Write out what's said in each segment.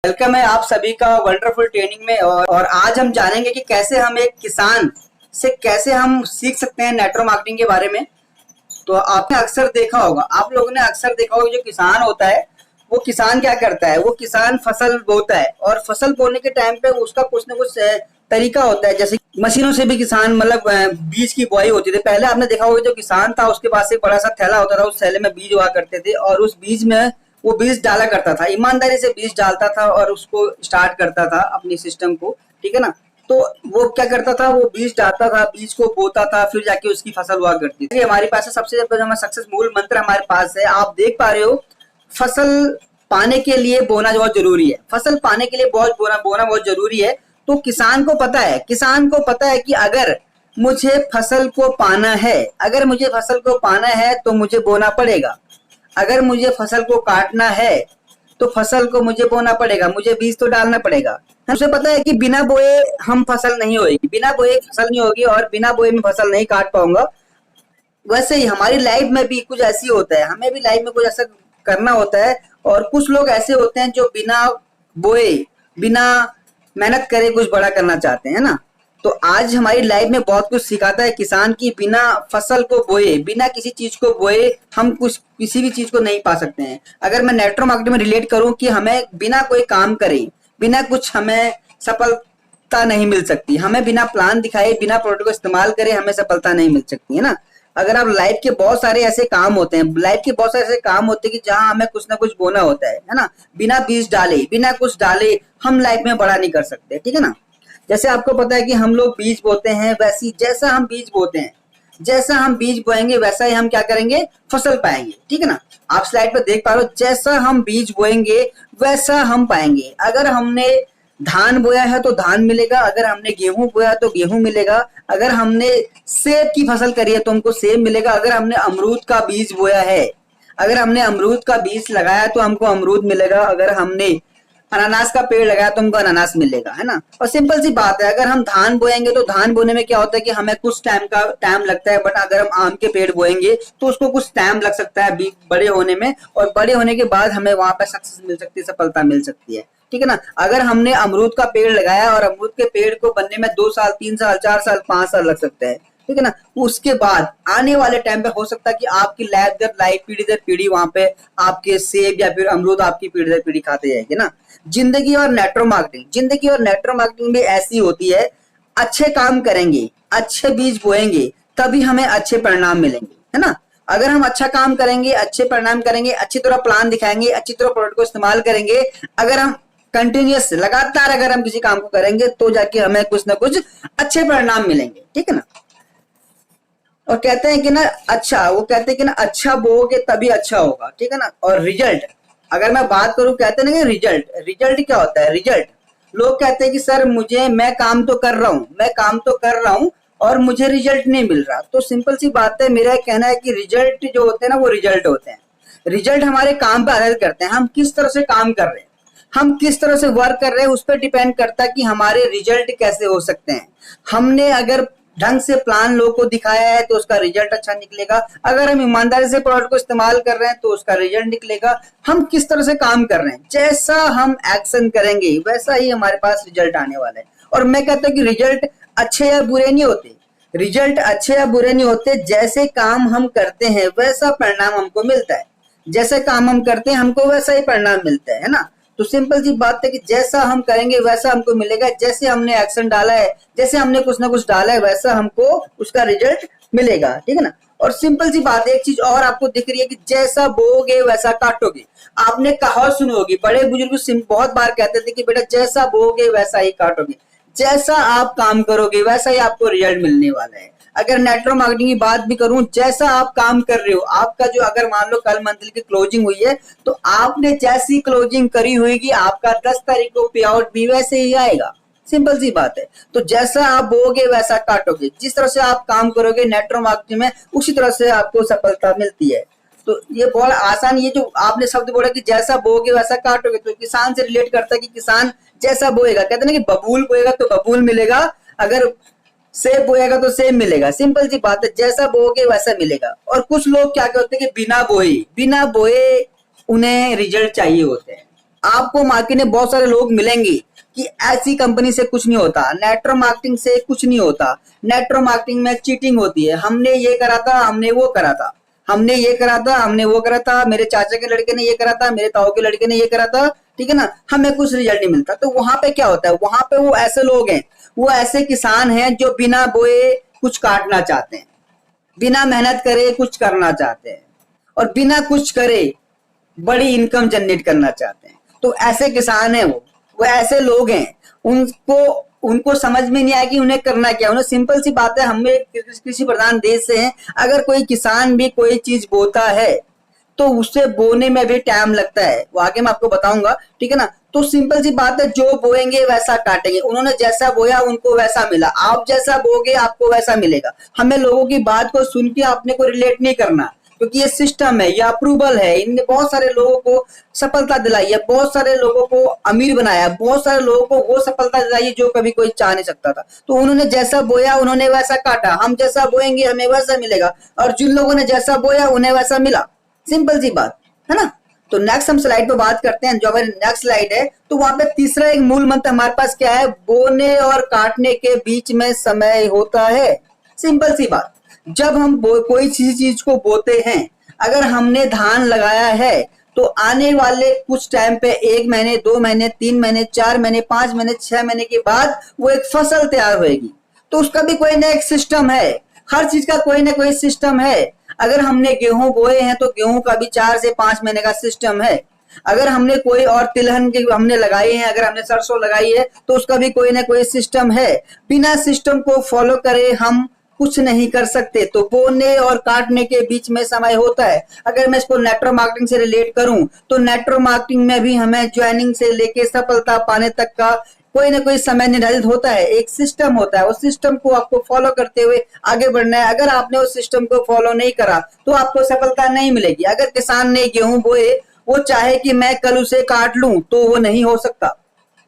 Welcome है आप सभी का वंडरफुल ट्रेनिंग में। और आज हम जानेंगे कि कैसे हम एक किसान से कैसे हम सीख सकते हैं नेटवर्क मार्केटिंग के बारे में। तो आपने अक्सर देखा होगा, आप लोगों ने अक्सर देखा होगा, जो किसान होता है वो किसान क्या करता है, वो किसान फसल बोता है और फसल बोने के टाइम पे उसका कुछ ना कुछ तरीका होता है। जैसे मशीनों से भी किसान मतलब बीज की बुआई होती थी। पहले आपने देखा होगा जो किसान था उसके पास एक बड़ा सा थैला होता था, उस थैले में बीज हुआ करते थे और उस बीज में वो बीज डाला करता था, ईमानदारी से बीज डालता था और उसको स्टार्ट करता था अपनी सिस्टम को, ठीक है ना। तो वो क्या करता था, वो बीज डालता था, बीज को बोता था, फिर जाके उसकी फसल हुआ करती थी। हमारे पास सबसे ज्यादा सक्सेस मूल मंत्र हमारे पास है। आप देख पा रहे हो, फसल पाने के लिए बोना बहुत जरूरी है। फसल पाने के लिए बोना बहुत जरूरी है। तो किसान को पता है कि अगर मुझे फसल को पाना है, तो मुझे बोना पड़ेगा। अगर मुझे फसल को काटना है तो फसल को मुझे बोना पड़ेगा, मुझे बीज तो डालना पड़ेगा। उसे पता है कि बिना बोए हम फसल नहीं होगी, बिना बोए फसल नहीं होगी और बिना बोए में फसल नहीं काट पाऊंगा। वैसे ही हमारी लाइफ में भी कुछ ऐसी होता है, हमें भी लाइफ में कुछ ऐसा करना होता है। और कुछ लोग ऐसे होते हैं जो बिना बोए, बिना मेहनत करे कुछ बड़ा करना चाहते हैं ना। तो आज हमारी लाइफ में बहुत कुछ सिखाता है किसान की बिना फसल को बोए, बिना किसी चीज को बोए हम कुछ किसी भी चीज को नहीं पा सकते हैं। अगर मैं नेटवर्क मार्केटिंग में रिलेट करूं कि हमें बिना कोई काम करे, बिना कुछ हमें सफलता नहीं मिल सकती। हमें बिना प्लान दिखाए, बिना प्रोडक्ट को इस्तेमाल करे हमें सफलता नहीं मिल सकती है ना। अगर आप लाइफ के बहुत सारे ऐसे काम होते हैं, कि जहां हमें कुछ ना कुछ बोना होता है ना। बिना बीज डाले, बिना कुछ डाले हम लाइफ में बड़ा नहीं कर सकते, ठीक है ना। जैसे आपको पता है कि हम लोग बीज बोते हैं, वैसी जैसा हम बीज बोते हैं, जैसा हम बीज बोएंगे वैसा ही हम क्या करेंगे, फसल पाएंगे, ठीक है ना। आप स्लाइड पर देख पा रहे हो, जैसा हम बीज बोएंगे वैसा हम पाएंगे। अगर हमने धान बोया है तो धान मिलेगा, अगर हमने गेहूं बोया तो गेहूं मिलेगा, अगर हमने सेब की फसल करी है तो हमको सेब मिलेगा, अगर हमने अमरूद का बीज बोया है, अगर हमने अमरूद का बीज लगाया तो हमको अमरूद मिलेगा, अगर हमने अनानास का पेड़ लगाया तो हमको अनानास मिलेगा, है ना। और सिंपल सी बात है, अगर हम धान बोएंगे तो धान बोने में क्या होता है कि हमें कुछ टाइम लगता है। बट अगर हम आम के पेड़ बोएंगे तो उसको कुछ टाइम लग सकता है बड़े होने में, और बड़े होने के बाद हमें वहां पर सक्सेस मिल सकती है, सफलता मिल सकती है, ठीक है ना। अगर हमने अमरूद का पेड़ लगाया और अमरूद के पेड़ को बनने में 2 साल, 3 साल, 4 साल, 5 साल लग सकते हैं, ठीक है ना। उसके बाद आने वाले टाइम पे हो सकता है कि आपकी लाइफ दर लाइफ, पीढ़ी दर पीढ़ी वहां पे आपके सेब या फिर अमरूद आपकी पीढ़ी दर पीढ़ी खाते जाएंगे ना। जिंदगी और नेटवर्क मार्केटिंग भी ऐसी होती है। अच्छे काम करेंगे, अच्छे बीज बोएंगे, तभी हमें अच्छे परिणाम मिलेंगे, है ना। अगर हम अच्छा काम करेंगे, अच्छे परिणाम करेंगे, अच्छी तरह प्लान दिखाएंगे, अच्छी तरह प्रोडक्ट को इस्तेमाल करेंगे, अगर हम कंटिन्यूअस लगातार अगर हम किसी काम को करेंगे तो जाके हमें कुछ ना कुछ अच्छे परिणाम मिलेंगे, ठीक है ना। और कहते हैं कि ना अच्छा बोओगे तभी अच्छा होगा, ठीक है ना। और रिजल्ट, अगर मैं बात करूं, कहते हैं ना कि रिजल्ट क्या होता है। रिजल्ट, लोग कहते हैं कि सर मैं काम तो कर रहा हूं और मुझे रिजल्ट नहीं मिल रहा। तो सिंपल सी बात है, मेरा कहना है कि रिजल्ट जो होते हैं ना, वो रिजल्ट होते हैं। रिजल्ट हमारे काम पर आधारित करते हैं, हम किस तरह से काम कर रहे हैं, हम किस तरह से वर्क कर रहे हैं, उस पर डिपेंड करता है कि हमारे रिजल्ट कैसे हो सकते हैं। हमने अगर ढंग से प्लान लोगों को दिखाया है तो उसका रिजल्ट अच्छा निकलेगा। अगर हम ईमानदारी से प्रोडक्ट को इस्तेमाल कर रहे हैं तो उसका रिजल्ट निकलेगा। हम किस तरह से काम कर रहे हैं, जैसा हम एक्शन करेंगे वैसा ही हमारे पास रिजल्ट आने वाला है। और मैं कहता हूँ कि रिजल्ट अच्छे या बुरे नहीं होते, जैसे काम हम करते हैं वैसा परिणाम हमको मिलता है, जैसे काम हम करते हैं हमको वैसा ही परिणाम मिलता है ना। तो सिंपल सी बात है कि जैसा हम करेंगे वैसा हमको मिलेगा, जैसे हमने एक्शन डाला है, जैसे हमने कुछ ना कुछ डाला है वैसा हमको उसका रिजल्ट मिलेगा, ठीक है ना। और सिंपल सी बात है, एक चीज और आपको दिख रही है कि जैसा बोओगे वैसा काटोगे। आपने कहावत सुनी होगी, बड़े बुजुर्ग बहुत बार कहते थे कि बेटा जैसा बोओगे वैसा ही काटोगे। जैसा आप काम करोगे वैसा ही आपको रिजल्ट मिलने वाला है। अगर नेटवर्क मार्केटिंग की बात भी करूं, जैसा आप काम कर रहे हो, आपका जो अगर मान लो कल मंथली की क्लोजिंग हुई है तो आपने जैसी क्लोजिंग करी होगी आपका 10 तारीख को पे आउट भी वैसे ही आएगा। सिंपल सी बात है। तो जैसा आप बोओगे वैसा काटोगे, जिस तरह से आप काम करोगे नेटवर्क मार्केटिंग में उसी तरह से आपको सफलता मिलती है। तो ये बहुत आसान, ये जो आपने शब्द बोला कि जैसा बोओगे वैसा काटोगे, तो किसान से रिलेट करता है कि किसान जैसा बोएगा, कहते हैं ना कि बबूल बोएगा तो बबूल मिलेगा, अगर सेब बोएगा तो सेब मिलेगा। सिंपल सी बात है, जैसा बोओगे वैसा मिलेगा। और कुछ लोग क्या करते हैं कि बिना बोए उन्हें रिजल्ट चाहिए होते हैं। आपको मार्केट में बहुत सारे लोग मिलेंगे कि ऐसी कंपनी से कुछ नहीं होता, नेटवर्क मार्केटिंग से कुछ नहीं होता, नेटवर्क मार्केटिंग में चीटिंग होती है, हमने ये करा था, हमने वो करा था, हमने ये करा था, हमने वो करा था, मेरे चाचा के लड़के ने ये करा था, मेरे ताऊ के लड़के ने ये करा था, ठीक है ना, हमें कुछ रिजल्ट नहीं मिलता। तो वहां पे क्या होता है, वहां पे वो ऐसे लोग हैं, वो ऐसे किसान हैं जो बिना बोए कुछ काटना चाहते हैं, बिना मेहनत करे कुछ करना चाहते हैं, और बिना कुछ करे बड़ी इनकम जनरेट करना चाहते हैं। तो ऐसे किसान हैं, वो ऐसे लोग हैं, उनको उनको समझ में नहीं आया कि उन्हें करना क्या। उन्हें सिंपल सी बात है, हम कृषि प्रधान देश से हैं, अगर कोई किसान भी कोई चीज बोता है तो उसे बोने में भी टाइम लगता है, वो आगे मैं आपको बताऊंगा, ठीक है ना। तो सिंपल सी बात है, जो बोएंगे वैसा काटेंगे, उन्होंने जैसा बोया उनको वैसा मिला, आप जैसा बोगे आपको वैसा मिलेगा। हमें लोगों की बात को सुन के अपने को रिलेट नहीं करना, क्योंकि ये सिस्टम है, ये अप्रूवल है, इनने बहुत सारे लोगों को सफलता दिलाई है, बहुत सारे लोगों को अमीर बनाया, बहुत सारे लोगों को वो सफलता दिलाई है जो कभी कोई चाह नहीं सकता था। तो उन्होंने जैसा बोया उन्होंने वैसा काटा, हम जैसा बोएंगे हमें वैसा मिलेगा, और जिन लोगों ने जैसा बोया उन्हें वैसा मिला। सिंपल सी बात है ना। तो नेक्स्ट हम स्लाइड पे बात करते हैं, जो हमारी नेक्स्ट स्लाइड है, तो वहां पे तीसरा एक मूल मंत्र हमारे पास क्या है, बोने और काटने के बीच में समय होता है। सिंपल सी बात, जब हम कोई चीज को बोते हैं, अगर हमने धान लगाया है तो आने वाले कुछ टाइम पे 1 महीने 2 महीने 3 महीने 4 महीने 5 महीने 6 महीने के बाद वो एक फसल तैयार होगी। तो उसका भी कोई ना एक सिस्टम है, हर चीज का कोई ना कोई सिस्टम है। अगर हमने गेहूं बोए हैं तो गेहूं का भी 4 से 5 महीने का सिस्टम है। अगर हमने कोई और तिलहन के हमने लगाई है, अगर हमने सरसों लगाई है तो उसका भी कोई ना कोई सिस्टम है। बिना सिस्टम को फॉलो करे हम कुछ नहीं कर सकते। तो बोने और काटने के बीच में समय होता है। अगर मैं इसको नेटवर्क मार्केटिंग से रिलेट करूं तो नेटवर्क मार्केटिंग में भी हमें ज्वाइनिंग से लेके सफलता पाने तक का कोई ना कोई समय निर्धारित होता है, एक सिस्टम होता है। उस सिस्टम को आपको फॉलो करते हुए आगे बढ़ना है। अगर आपने उस सिस्टम को फॉलो नहीं करा तो आपको सफलता नहीं मिलेगी। अगर किसान ने गेहूं बोए, वो चाहे कि मैं कल उसे काट लूं तो वो नहीं हो सकता,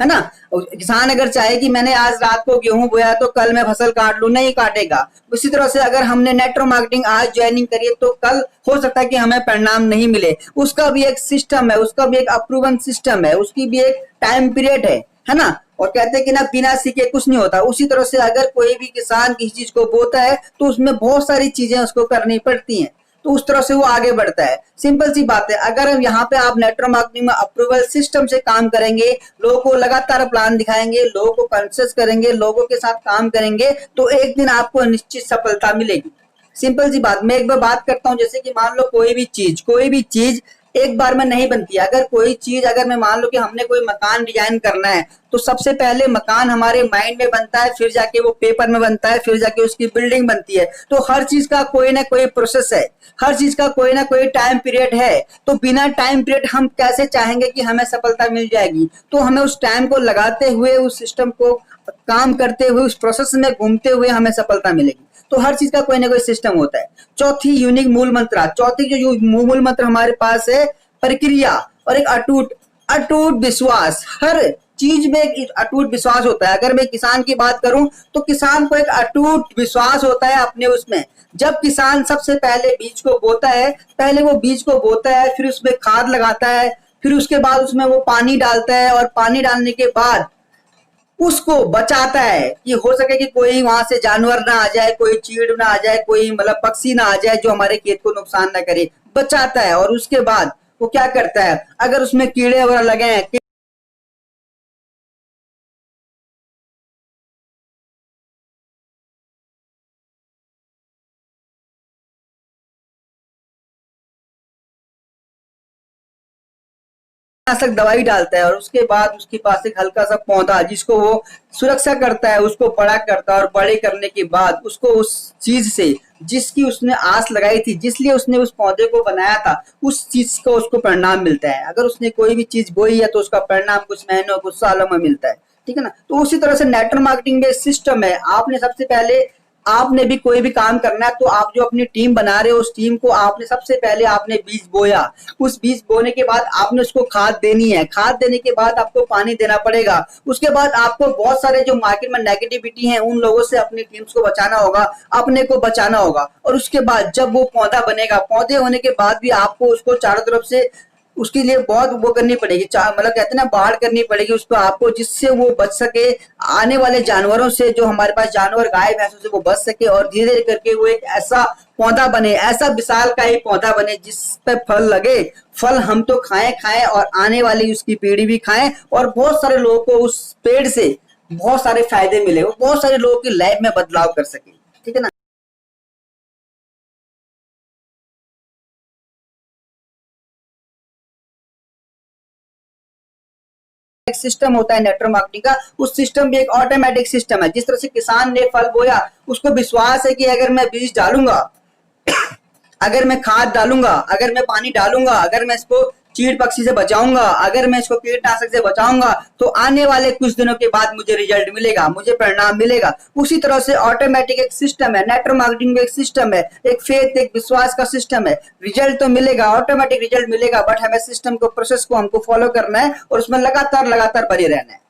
है ना। किसान अगर चाहे कि मैंने आज रात को गेहूं बोया तो कल मैं फसल काट लूं, नहीं काटेगा। उसी तरह से अगर हमने नेटवर्क मार्केटिंग आज ज्वाइनिंग करी है तो कल हो सकता है कि हमें परिणाम नहीं मिले। उसका भी एक सिस्टम है, उसका भी एक अप्रूवन सिस्टम है, उसकी भी एक टाइम पीरियड है ना। और कहते हैं कि ना बिना सीखे कुछ नहीं होता। उसी तरह से अगर कोई भी किसान किसी चीज को बोता है तो उसमें बहुत सारी चीजें उसको करनी पड़ती हैं, तो उस तरह से वो आगे बढ़ता है। सिंपल सी बात है, अगर हम यहाँ पे आप नेटवर्क मार्केटिंग में अप्रूवल सिस्टम से काम करेंगे, लोगों को लगातार प्लान दिखाएंगे, लोगों को कॉन्शियस करेंगे, लोगों के साथ काम करेंगे, तो एक दिन आपको निश्चित सफलता मिलेगी। सिंपल सी बात, मैं एक बार बात करता हूँ, जैसे कि मान लो कोई भी चीज एक बार में नहीं बनती है। अगर कोई चीज, अगर मैं मान लो कि हमने कोई मकान डिजाइन करना है तो सबसे पहले मकान हमारे माइंड में बनता है, फिर जाके वो पेपर में बनता है, फिर जाके उसकी बिल्डिंग बनती है। तो हर चीज का कोई ना कोई प्रोसेस है, हर चीज का कोई ना कोई टाइम पीरियड है। तो बिना टाइम पीरियड हम कैसे चाहेंगे कि हमें सफलता मिल जाएगी। तो हमें उस टाइम को लगाते हुए, उस सिस्टम को काम करते हुए, उस प्रोसेस में घूमते हुए हमें सफलता मिलेगी। तो हर चीज का कोई ना कोई सिस्टम होता है। चौथी यूनिक मूल मंत्र, चौथी जो मूल मंत्र हमारे पास है, प्रक्रिया और एक अटूट अटूट विश्वास। हर चीज में एक अटूट विश्वास होता है। अगर मैं किसान की बात करूं तो किसान को एक अटूट विश्वास होता है अपने उसमें। जब किसान सबसे पहले बीज को बोता है, पहले वो बीज को बोता है, फिर उसमें खाद लगाता है, फिर उसके बाद उसमें वो पानी डालता है, और पानी डालने के बाद उसको बचाता है कि हो सके कि कोई वहां से जानवर ना आ जाए, कोई चीड़ ना आ जाए, कोई मतलब पक्षी ना आ जाए जो हमारे खेत को नुकसान ना करे, बचाता है। और उसके बाद वो क्या करता है, अगर उसमें कीड़े वगैरह लगे हैं, कीटनाशक दवाई डालता है, और उसके बाद उसके पास एक हल्का सा पौधा जिसको वो सुरक्षा करता है, उसको बड़ा करता है, और बड़े करने के बाद उसको उस चीज से जिसकी उसने आस लगाई थी, जिसलिए उसने उस पौधे को बनाया था, उस चीज को उसको परिणाम मिलता है। अगर उसने कोई भी चीज बोई है तो उसका परिणाम कुछ महीनों कुछ सालों में मिलता है, ठीक है ना। तो उसी तरह से नेटवर्क मार्केटिंग में सिस्टम है। आपने सबसे पहले, आपने भी कोई भी काम करना है तो आप जो अपनी टीम बना रहे हो, उस टीम को आपने सबसे पहले आपने बीज बोया। उस बीज बोने के बाद आपने उसको खाद देनी है, खाद देने के बाद आपको पानी देना पड़ेगा। उसके बाद आपको बहुत सारे जो मार्केट में नेगेटिविटी है उन लोगों से अपनी टीम्स को बचाना होगा, अपने को बचाना होगा। और उसके बाद जब वो पौधा बनेगा, पौधे होने के बाद भी आपको उसको चारों तरफ से उसके लिए बहुत वो करनी पड़ेगी, मतलब कहते हैं ना बाढ़ करनी पड़ेगी उसको आपको, जिससे वो बच सके आने वाले जानवरों से, जो हमारे पास जानवर गाय भैंसों से वो बच सके, और धीरे धीरे करके वो एक ऐसा पौधा बने, ऐसा विशाल का ही पौधा बने जिस पे फल लगे, फल हम तो खाएं खाएं और आने वाली उसकी पीढ़ी भी खाएं, और बहुत सारे लोगों को उस पेड़ से बहुत सारे फायदे मिले, वो बहुत सारे लोगों की लाइफ में बदलाव कर सके। ठीक है ना। एक सिस्टम होता है नेटवर्क मार्केटिंग का, उस सिस्टम भी एक ऑटोमेटिक सिस्टम है। जिस तरह से किसान ने फल बोया, उसको विश्वास है कि अगर मैं बीज डालूंगा, अगर मैं खाद डालूंगा, अगर मैं पानी डालूंगा, अगर मैं इसको चीड़ पक्षी से बचाऊंगा, अगर मैं इसको कीटनाशक से बचाऊंगा, तो आने वाले कुछ दिनों के बाद मुझे रिजल्ट मिलेगा, मुझे परिणाम मिलेगा। उसी तरह से ऑटोमेटिक एक सिस्टम है, नेटवर्क मार्केटिंग में एक सिस्टम है, एक फेथ, एक विश्वास का सिस्टम है। रिजल्ट तो मिलेगा, ऑटोमेटिक रिजल्ट मिलेगा, बट हमें सिस्टम को, प्रोसेस को हमको फॉलो करना है और उसमें लगातार लगातार बने रहना है।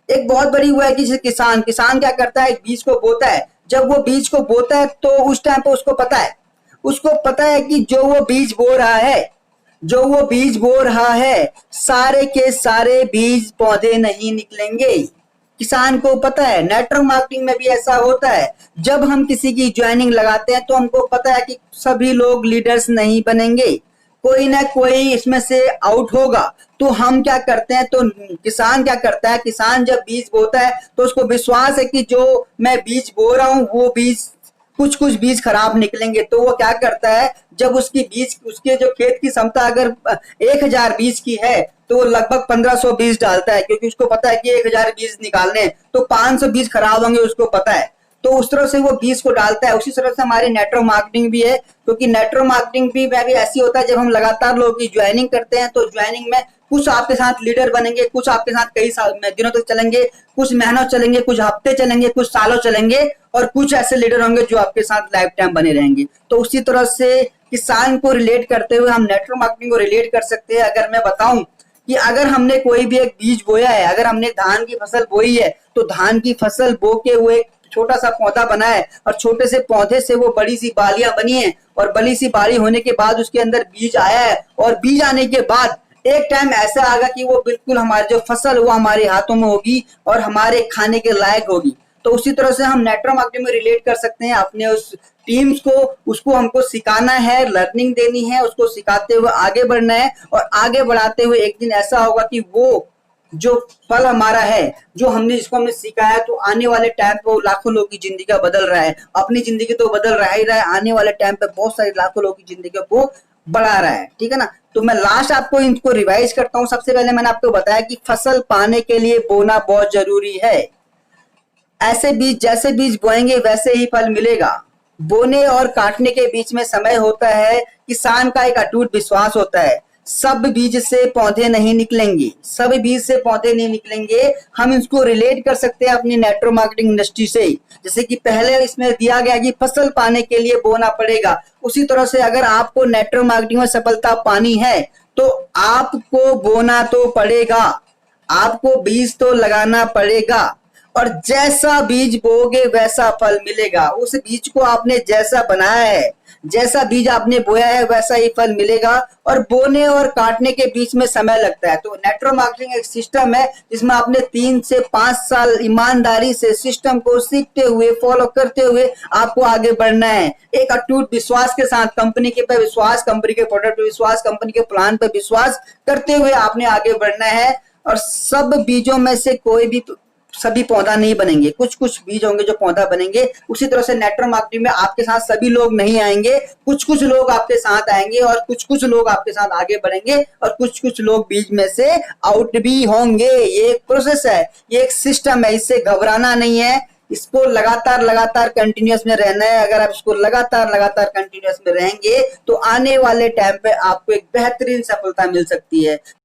एक बहुत बड़ी हुआ है कि जैसे किसान किसान क्या करता है, बीज को बोता है। जब वो बीज को बोता है तो उस टाइम पे उसको पता है कि जो वो बीज बो रहा है, जो वो बीज बो रहा है, सारे के सारे बीज पौधे नहीं निकलेंगे। किसान को पता है। नेटवर्क मार्केटिंग में भी ऐसा होता है, जब हम किसी की ज्वाइनिंग लगाते हैं तो हमको पता है कि सभी लोग लीडर्स नहीं बनेंगे, कोई ना कोई इसमें से आउट होगा। तो हम क्या करते हैं, तो किसान क्या करता है, किसान जब बीज बोता है तो उसको विश्वास है कि जो मैं बीज बो रहा हूं वो बीज, कुछ कुछ बीज खराब निकलेंगे। तो वो क्या करता है, जब उसकी बीज, उसके जो खेत की क्षमता अगर 1000 बीज की है, तो वो लगभग 1500 बीज डालता है, क्योंकि उसको पता है कि 1000 बीज निकालने हैं, तो 500 बीज खराब होंगे, उसको पता है। तो उस तरह से वो बीज को डालता है। उसी तरह से हमारी नेटवर्क मार्केटिंग भी है, क्योंकि नेटवर्क मार्केटिंग भी ऐसी होता है, जब हम लगातार लोगों की ज्वाइनिंग करते हैं तो ज्वाइनिंग में कुछ आपके साथ लीडर बनेंगे, कुछ आपके साथ कई साल दिनों तक चलेंगे, कुछ महीनों चलेंगे, कुछ हफ्ते चलेंगे, कुछ सालों चलेंगे, और कुछ ऐसे लीडर होंगे जो आपके साथ लाइफ टाइम बने रहेंगे। तो उसी तरह से किसान को रिलेट करते हुए हम नेटवर्क मार्केटिंग को रिलेट कर सकते हैं। अगर मैं बताऊं कि अगर हमने कोई भी एक बीज बोया है, अगर हमने धान की फसल बोई है, तो धान की फसल बो के हुए छोटा सा पौधा बना है, और छोटे से पौधे से वो बड़ी सी बालियां बनी है, और बड़ी सी बाली होने के बाद उसके अंदर बीज आया है, और बीज आने के बाद एक टाइम ऐसा आएगा कि वो बिल्कुल हमारी जो फसल वो हमारे हाथों में होगी और हमारे खाने के लायक होगी। तो उसी तरह से हम नेटवर्क मार्केटिंग में रिलेट कर सकते हैं अपने उस टीम्स को, उसको हमको सिखाना है, लर्निंग देनी है, उसको सिखाते हुए आगे बढ़ना है, और आगे बढ़ाते हुए एक दिन ऐसा होगा कि वो जो फल हमारा है, जो हमने जिसको हमने सीखा है, तो आने वाले टाइम पे लाखों लोगों की जिंदगी का बदल रहा है। अपनी जिंदगी तो बदल रहा ही रहा है, आने वाले टाइम पे बहुत सारे लाखों लोगों की जिंदगी को बढ़ा रहा है। ठीक है ना। तो मैं लास्ट आपको इनको रिवाइज करता हूँ। सबसे पहले मैंने आपको बताया कि फसल पाने के लिए बोना बहुत जरूरी है। ऐसे बीज, जैसे बीज बोएंगे वैसे ही फल मिलेगा। बोने और काटने के बीच में समय होता है, किसान का एक अटूट विश्वास होता है। सब बीज से पौधे नहीं निकलेंगे, सब बीज से पौधे नहीं निकलेंगे। हम इसको रिलेट कर सकते हैं अपनी नेटवर्क मार्केटिंग इंडस्ट्री से। जैसे कि पहले इसमें दिया गया कि फसल पाने के लिए बोना पड़ेगा, उसी तरह से अगर आपको नेटवर्क मार्केटिंग में सफलता पानी है तो आपको बोना तो पड़ेगा, आपको बीज तो लगाना पड़ेगा, और जैसा बीज बोगे वैसा फल मिलेगा। उस बीज को आपने जैसा बनाया है, जैसा बीज आपने बोया है वैसा ही फल मिलेगा। और बोने और काटने के बीच में समय लगता है। तो नेटवर्क मार्केटिंग एक सिस्टम है जिसमें आपने 3 से 5 साल ईमानदारी से सिस्टम को सीखते हुए, फॉलो करते हुए आपको आगे बढ़ना है। एक अटूट विश्वास के साथ, कंपनी के पे विश्वास, कंपनी के प्रोडक्ट पे विश्वास, कंपनी के प्लान पे विश्वास करते हुए आपने आगे बढ़ना है। और सब बीजों में से कोई भी सभी पौधा नहीं बनेंगे, कुछ कुछ बीज होंगे जो पौधा बनेंगे। उसी तरह से नेटवर्क मार्केटिंग में आपके साथ सभी लोग नहीं आएंगे, कुछ कुछ लोग आपके साथ आएंगे, और कुछ कुछ लोग आपके साथ आगे बढ़ेंगे, और कुछ कुछ लोग बीच में से आउट भी होंगे। ये एक प्रोसेस है, ये एक सिस्टम है, इससे घबराना नहीं है। इसको लगातार लगातार कंटिन्यूअस में रहना है। अगर आप इसको लगातार लगातार कंटिन्यूअस में रहेंगे तो आने वाले टाइम पे आपको एक बेहतरीन सफलता मिल सकती है।